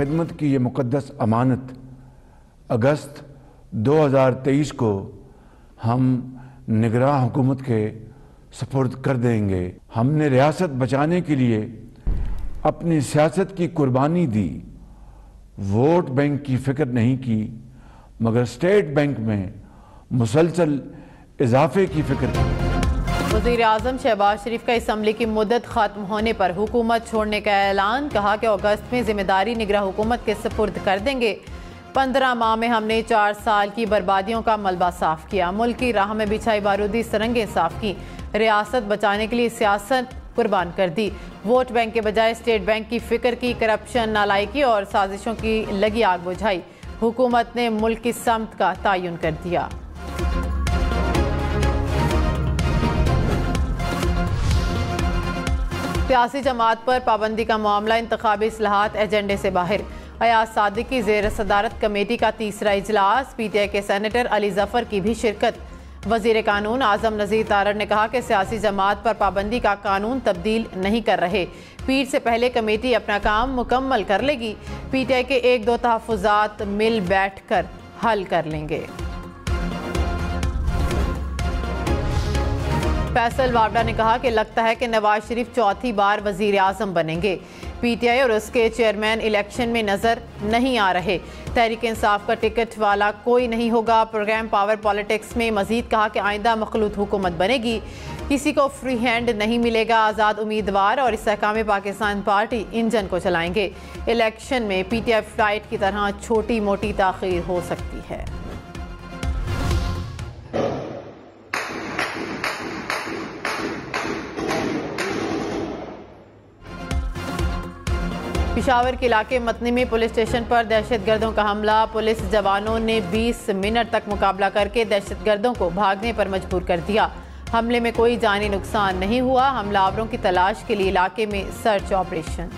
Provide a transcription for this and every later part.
खिदमत की ये मुक़द्दस अमानत अगस्त 2023 को हम निगरान हुकूमत के सपुर्द कर देंगे। हमने रियासत बचाने के लिए अपनी सियासत की कुर्बानी दी, वोट बैंक की फ़िक्र नहीं की, मगर स्टेट बैंक में मुसलसल इजाफे की फ़िक्र की। वज़ीर आज़म शहबाज शरीफ का असम्बली की मुद्दत ख़त्म होने पर हुकूमत छोड़ने का ऐलान। कहा कि अगस्त में जिम्मेदारी निगरान हुकूमत के सपुर्द कर देंगे। 15 माह में हमने 4 साल की बर्बादियों का मलबा साफ किया, मुल्क की राह में बिछाई बारूदी सरंगें साफ की, रियासत बचाने के लिए सियासत कुर्बान कर दी, वोट बैंक के बजाय स्टेट बैंक की फिक्र की, करप्शन, नालायकी और साजिशों की लगी आग बुझाई। हुकूमत ने मुल्क की समत का तयन कर दिया। सियासी जमात पर पाबंदी का मामला इंतखाबी इस्लाहात एजेंडे से बाहर। अयाज सादिक की ज़ेर सदारत कमेटी का तीसरा इजलास, PTI के सेनेटर अली जफर की भी शिरकत। वज़ीर कानून आज़म नज़ीर तारड़ ने कहा कि सियासी जमात पर पाबंदी का कानून तब्दील नहीं कर रहे, पीर से पहले कमेटी अपना काम मुकम्मल कर लेगी। PTI के 1-2 तहफ़्फ़ुज़ात मिल बैठ कर हल कर लेंगे। फैसल वावड़ा ने कहा कि लगता है कि नवाज शरीफ चौथी बार वज़ीर आज़म बनेंगे। PTI और उसके चेयरमैन इलेक्शन में नज़र नहीं आ रहे। तहरीक इंसाफ का टिकट वाला कोई नहीं होगा। प्रोग्राम पावर पॉलिटिक्स में मजीद कहा कि आइंदा मखलूत हुकूमत बनेगी, किसी को फ्री हैंड नहीं मिलेगा। आज़ाद उम्मीदवार और इस्तेहकाम पाकिस्तान पार्टी इंजन को चलाएंगे। इलेक्शन में PTI फ्लाइट की तरह छोटी मोटी ताख़ीर हो सकती है। पिशावर के इलाके मतनी में पुलिस स्टेशन पर दहशतगर्दों का हमला। पुलिस जवानों ने 20 मिनट तक मुकाबला करके दहशतगर्दों को भागने पर मजबूर कर दिया। हमले में कोई जानी नुकसान नहीं हुआ। हमलावरों की तलाश के लिए इलाके में सर्च ऑपरेशन।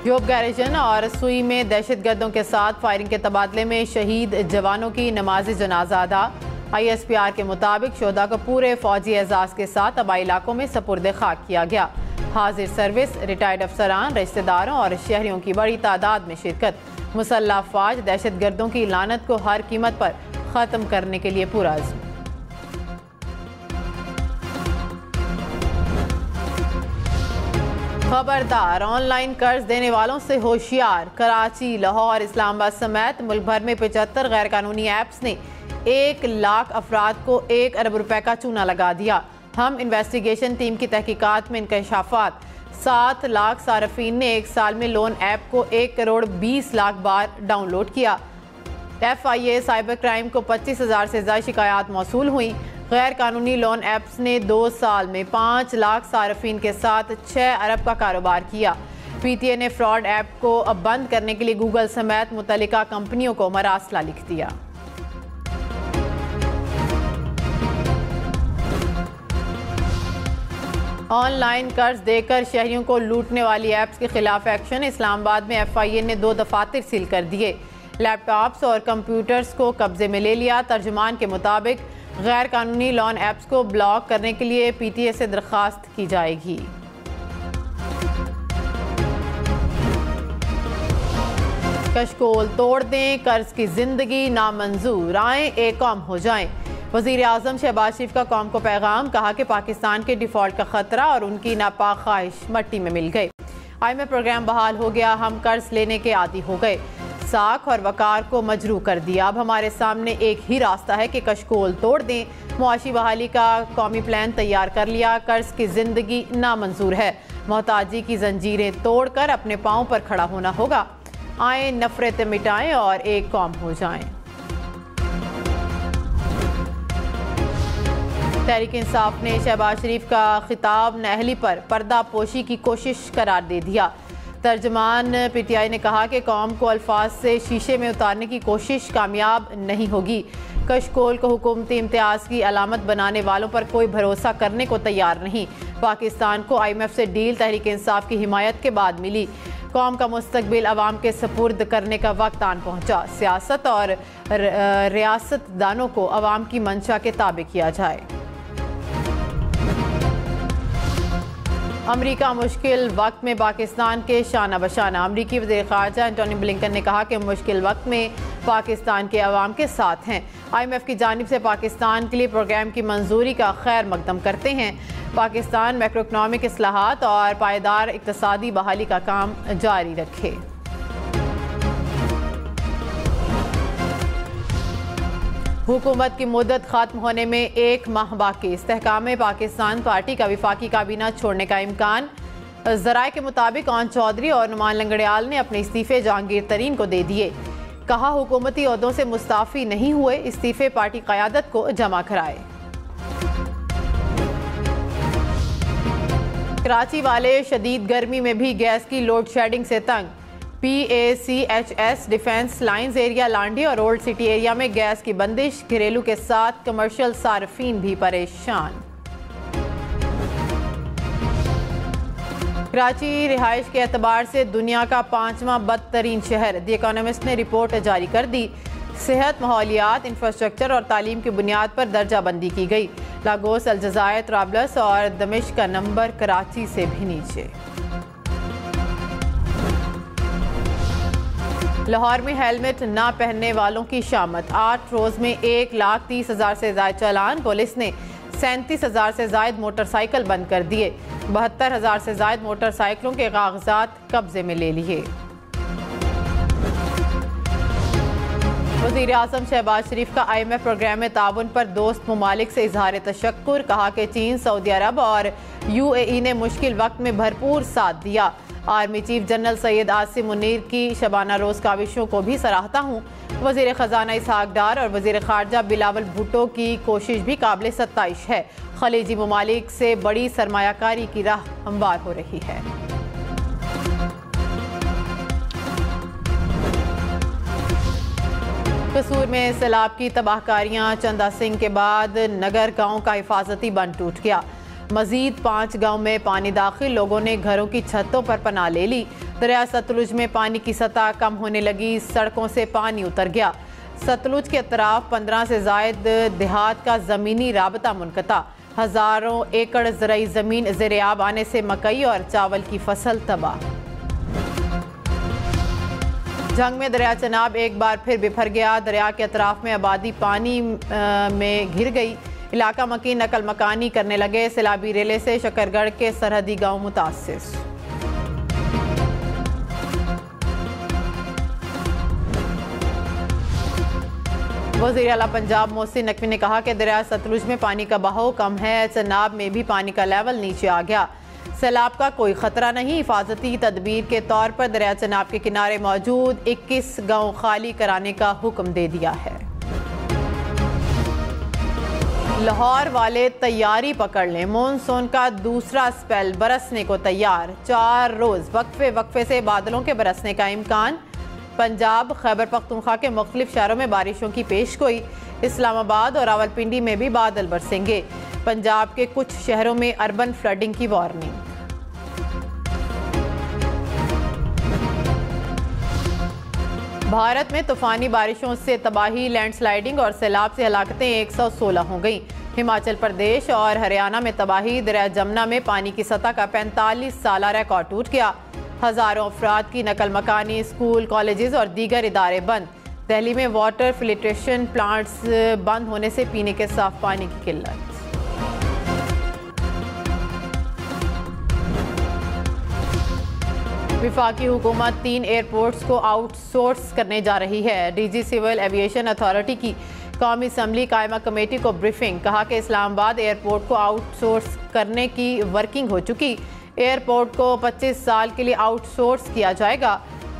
जोब गैरिजन और सुई में दहशतगर्दों के साथ फायरिंग के तबादले में शहीद जवानों की नमाज जनाजा अदा। ISPR के मुताबिक शोधा को पूरे फौजी एजाज के साथ आबाई इलाकों में सपुर्द खाक किया गया। हाजिर सर्विस, रिटायर्ड अफसरान, रिश्तेदारों और शहरियों की बड़ी तादाद में शिरकत। मुसल्लह अफवाज दहशतगर्दों की लानत को हर कीमत पर ख़त्म करने के लिए पुरअज़्म। खबरदार, ऑनलाइन कर्ज देने वालों से होशियार। कराची, लाहौर, इस्लामाबाद समेत मुल्क भर में 75 गैर कानूनी ऐप्स ने 1 लाख अफराद को 1 अरब रुपए का चूना लगा दिया। हम इन्वेस्टिगेशन टीम की तहकीकात में इंकशाफात। 7 लाख सार्फिन ने 1 साल में लोन ऐप को 1 करोड़ 20 लाख बार डाउनलोड किया। FIA साइबर क्राइम को 25,000 से ज़्यादा शिकायत मौसूल हुई। गैर कानूनी लोन ऐप्स ने 2 साल में 5 लाख सार्फिन के साथ 6 अरब का कारोबार किया। PTA ने फ्रॉड ऐप को अब बंद करने के लिए गूगल समेत मुतल्लिका कंपनियों को मरासला लिख दिया। ऑनलाइन कर्ज देकर शहरियों को लूटने वाली ऐप्स के खिलाफ एक्शन। इस्लामाबाद में FIA ने 2 दफातर सील कर दिए। लैपटॉप्स और कंप्यूटर्स को कब्जे में ले लिया। तर्जुमान के मुताबिक गैर कानूनी लोन ऐप्स को ब्लॉक करने के लिए PTA से दरख्वास्त की जाएगी। कशकोल तोड़ दें, कर्ज की जिंदगी नामंजूर, आए एक कौम हो जाएं। वज़ीर आज़म शहबाज शरीफ का कौम को पैगाम। कहा कि पाकिस्तान के डिफ़ॉल्ट का खतरा और उनकी नापाक ख्वाहिश मट्टी में मिल गए। IMF प्रोग्राम बहाल हो गया, हम कर्ज लेने के आदी हो गए। साख और वकार को मजरू कर दिया। अब हमारे सामने एक ही रास्ता है कि कशकोल तोड़ दें। मुआशी बहाली का कौमी प्लान तैयार कर लिया। कर्ज की जिंदगी नामंजूर है। मोहताजी की जंजीरें तोड़कर अपने पाँव पर खड़ा होना होगा। आए नफरत मिटाएं और एक कौम हो जाएं। तहरीक इंसाफ ने शहबाज शरीफ का खिताब नाअहली पर पर्दा पोशी की कोशिश करार दे दिया। तर्जमान PTI ने कहा कि कौम को अल्फाज से शीशे में उतारने की कोशिश कामयाब नहीं होगी। कशकोल को हुकूमती इम्तियाज़ की अलामत बनाने वालों पर कोई भरोसा करने को तैयार नहीं। पाकिस्तान को IMF से डील तहरीक इंसाफ की हिमायत के बाद मिली। कौम का मुस्तकबिल अवाम के सपुर्द करने का वक्त आन पहुंचा। सियासत और रियासतदानों को अवाम की मंशा के ताबे किया जाए। अमरीका मुश्किल वक्त में पाकिस्तान के शाना बशाना। अमरीकी वज़ीर ख़ारजा एंटोनी ब्लिंकन ने कहा कि मुश्किल वक्त में पाकिस्तान के अवाम के साथ हैं। IMF की जानिब से पाकिस्तान के लिए प्रोग्राम की मंजूरी का खैर मकदम करते हैं। पाकिस्तान मैक्रो इकनॉमिक इस्लाहात और पायदार इक़्तिसादी बहाली का काम जारी रखे। हुकूमत की मुद्दत खत्म होने में 1 माह बाकी। इस्तेहकाम पाकिस्तान पार्टी का विफाकी काबीना छोड़ने का इम्कान। ज़राए के मुताबिक ओन चौधरी और नुमान लंगड़ियाल ने अपने इस्तीफे जहांगीर तरीन को दे दिए। कहा हुकूमती ओहदों से मुस्ताफ़ी नहीं हुए, इस्तीफे पार्टी क़यादत को जमा कराए। कराची वाले शदीद गर्मी में भी गैस की लोड शेडिंग से तंग। PACHS defence lines area Landi और ओल्ड सिटी एरिया में गैस की बंदिश। घरेलू के साथ कमर्शियल सार्फिन भी परेशान। कराची रिहाइश के एतबार से दुनिया का 5वां बदतरीन शहर। द इकोनॉमिस्ट ने रिपोर्ट जारी कर दी। सेहत, माहौलियात, इंफ्रास्ट्रक्चर और तालीम की बुनियाद पर दर्जा बंदी की गई। लागोस, अलजज़ायर, त्राबलस और दमिश्क का नंबर कराची से भी नीचे। लाहौर में हेलमेट ना पहनने वालों की शामत। 8 रोज़ में 1,30,000 से ज़ायद चालान। पुलिस ने 37,000 से ज़ायद मोटरसाइकिल बंद कर दिए। 72,000 से ज़ायद मोटरसाइकिलों के कागजात कब्जे में ले लिए। वज़ीर आज़म शहबाज शरीफ का IMF प्रोग्राम में ताउन पर दोस्त ममालिक से इजहार तशक्कुर। कहा कि चीन, सऊदी अरब और UAE ने मुश्किल वक्त में भरपूर साथ दिया। Army chief general Syed Asim Munir की शबाना रोज़ काविशों को भी सराहता हूँ। वज़ीर ख़जाना इसहाक डार और वज़ीर ख़ारजा बिलावल भुट्टो की कोशिश भी काबिल सत्ताइश है। खलीजी ममालिक से बड़ी सरमायाकारी की राह हमवार हो रही है। कसूर में सैलाब की तबाहकारियाँ। चंदा सिंह के बाद नगर गाँव का हिफाजती बंद टूट गया। मजीद 5 गांव में पानी दाखिल। लोगों ने घरों की छतों पर पनाह ले ली। दरिया सतलुज में पानी की सतह कम होने लगी। सड़कों से पानी उतर गया। सतलुज के अतराफ 15 से ज़ायद देहात का ज़मीनी राबता मुनक़ता। हज़ारों एकड़ ज़राई ज़मीन ज़ेर-ए-आब आने से मकई और चावल की फसल तबाह। जंग में दरिया चनाब एक बार फिर बिफर गया। दरिया के अतराफ में आबादी पानी में घिर गई। इलाका मकी नकल मकानी करने लगे। सैलाबी रेले से शकरगढ़ के सरहदी गांव मुतासिर। वज़ीर आला पंजाब मोहसिन नकवी ने कहा कि दरिया सतलुज में पानी का बहाव कम है। चनाब में भी पानी का लेवल नीचे आ गया। सैलाब का कोई खतरा नहीं। हिफाजती तदबीर के तौर पर दरिया चनाब के किनारे मौजूद 21 गांव खाली कराने का हुक्म दे दिया है। लाहौर वाले तैयारी पकड़ लें। मॉनसून का दूसरा स्पेल बरसने को तैयार। 4 रोज़ वक्फे से बादलों के बरसने का इम्कान। पंजाब, खैबर पख्तूनख्वा के मुख्तलिफ शहरों में बारिशों की पेशगोई। इस्लामाबाद और रावलपिंडी में भी बादल बरसेंगे। पंजाब के कुछ शहरों में अर्बन फ्लडिंग की वार्निंग। भारत में तूफानी बारिशों से तबाही, लैंडस्लाइडिंग और सैलाब से हलाकतें 116 हो गई। हिमाचल प्रदेश और हरियाणा में तबाही। दरिया जमुना में पानी की सतह का 45 साला रिकॉर्ड टूट गया। हज़ारों अफराद की नकल मकानी। स्कूल, कॉलेजेस और दीगर इदारे बंद। दिल्ली में वाटर फिल्ट्रेशन प्लांट्स बंद होने से पीने के साफ पानी की किल्लत। विफाकी हुकूमत 3 एयरपोर्ट्स को आउटसोर्स करने जा रही है। DG सिविल एविएशन अथॉरिटी की कौमी असम्बली कायमा कमेटी को ब्रीफिंग। कहा कि इस्लामाबाद एयरपोर्ट को आउटसोर्स करने की वर्किंग हो चुकी। एयरपोर्ट को 25 साल के लिए आउटसोर्स किया जाएगा।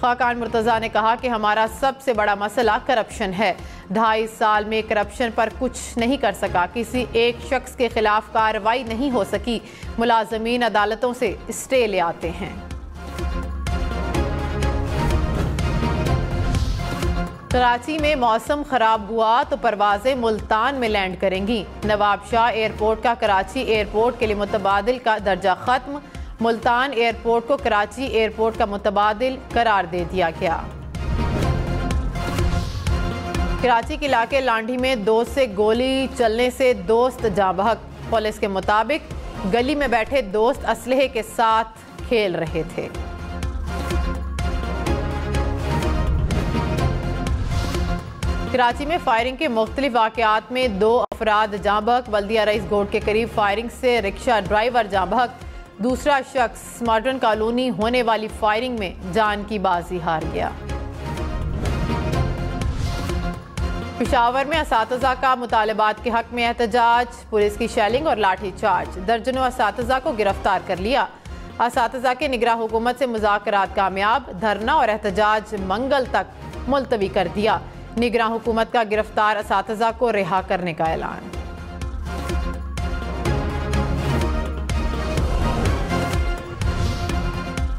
खाकान मुर्तज़ा ने कहा कि हमारा सबसे बड़ा मसला करप्शन है। 2.5 साल में करप्शन पर कुछ नहीं कर सका। किसी एक शख्स के खिलाफ कार्रवाई नहीं हो सकी। मुलाजमीन अदालतों से स्टे ले आते हैं। कराची में मौसम खराब हुआ तो परवाजें मुल्तान में लैंड करेंगी। नवाब शाह एयरपोर्ट का कराची एयरपोर्ट के लिए मुतबादिल का दर्जा खत्म। मुल्तान एयरपोर्ट को कराची एयरपोर्ट का मुतबादिल करार दे दिया गया। कराची के इलाके लांडी में दोस्त से गोली चलने से दोस्त जाँ बहक। पुलिस के मुताबिक गली में बैठे दोस्त असलहे के साथ खेल रहे थे। कराची में फायरिंग के मुख्तलिफ वाक़यात में 2 अफराद जाँ बहक। बल्दिया रईस गोड के करीब फायरिंग से रिक्शा ड्राइवर जाँ बहक। दूसरा शख्स मॉडर्न कॉलोनी होने वाली फायरिंग में जान की बाजी हार गया। पेशावर में असातिज़ा का मुतालबात के हक में एहतजाज। पुलिस की शेलिंग और लाठी चार्ज। दर्जनों असातिज़ा को गिरफ्तार कर लिया। असातिज़ा के निगरान हुकूमत से मुज़ाकरात कामयाब। धरना और एहतजाज मंगल तक मुलतवी कर दिया। निगरान हुकूमत का गिरफ्तार असातिज़ा को रिहा करने का ऐलान।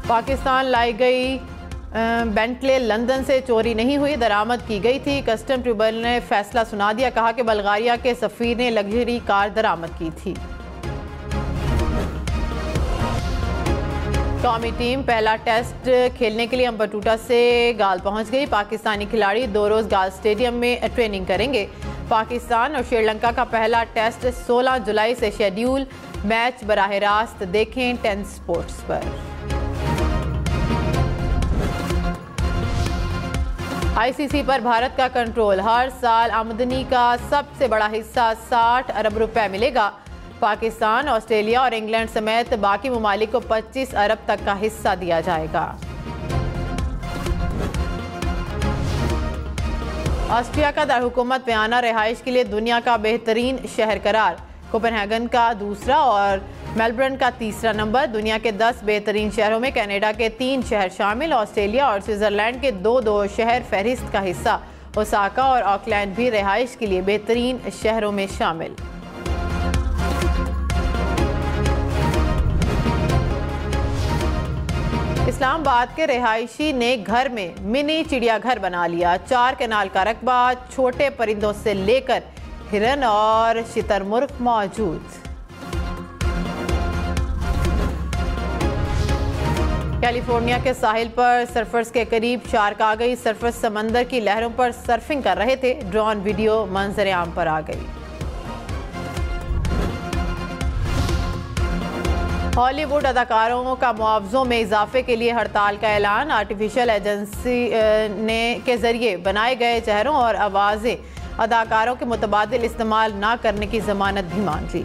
पाकिस्तान लाई गई बेंटले लंदन से चोरी नहीं हुई, दरामद की गई थी। कस्टम ट्रिब्यूनल ने फैसला सुना दिया। कहा कि बल्गारिया के सफीर ने लग्जरी कार दरामद की थी। कौमी टीम पहला टेस्ट खेलने के लिए अम्बटूटा से गाल पहुंच गई। पाकिस्तानी खिलाड़ी 2 रोज गाल स्टेडियम में ट्रेनिंग करेंगे। पाकिस्तान और श्रीलंका का पहला टेस्ट 16 जुलाई से शेड्यूल। मैच बराह रास्त देखें 10 स्पोर्ट्स पर। आईसीसी पर भारत का कंट्रोल। हर साल आमदनी का सबसे बड़ा हिस्सा 60 अरब रुपए मिलेगा। पाकिस्तान, ऑस्ट्रेलिया और इंग्लैंड समेत बाकी ममालिक को 25 अरब तक का हिस्सा दिया जाएगा। ऑस्ट्रिया का दारहुकूमत वियना रिहाइश के लिए दुनिया का बेहतरीन शहर करार। कोपेनहेगन का दूसरा और मेलबर्न का तीसरा नंबर। दुनिया के 10 बेहतरीन शहरों में कनाडा के 3 शहर शामिल। ऑस्ट्रेलिया और स्विट्जरलैंड के 2 शहर फहरिस्त का हिस्सा। ओसाका और ऑकलैंड भी रिहाइश के लिए बेहतरीन शहरों में शामिल। इस्लामाबाद के रिहायशी ने घर में मिनी चिड़ियाघर बना लिया। 4 कैनाल का रकबा, छोटे परिंदों से लेकर हिरन और शितरमुर्ग मौजूद। कैलिफोर्निया के साहिल पर सर्फर्स के करीब शार्क आ गई। सर्फर्स समंदर की लहरों पर सर्फिंग कर रहे थे। ड्रोन वीडियो मंजर आम पर आ गई। हॉलीवुड अदाकारों का मुआवजों में इजाफे के लिए हड़ताल का ऐलान। आर्टिफिशियल एजेंसी के जरिए बनाए गए चेहरों और आवाज़ें अदाकारों के मुतबादिल इस्तेमाल न करने की जमानत भी मांग ली।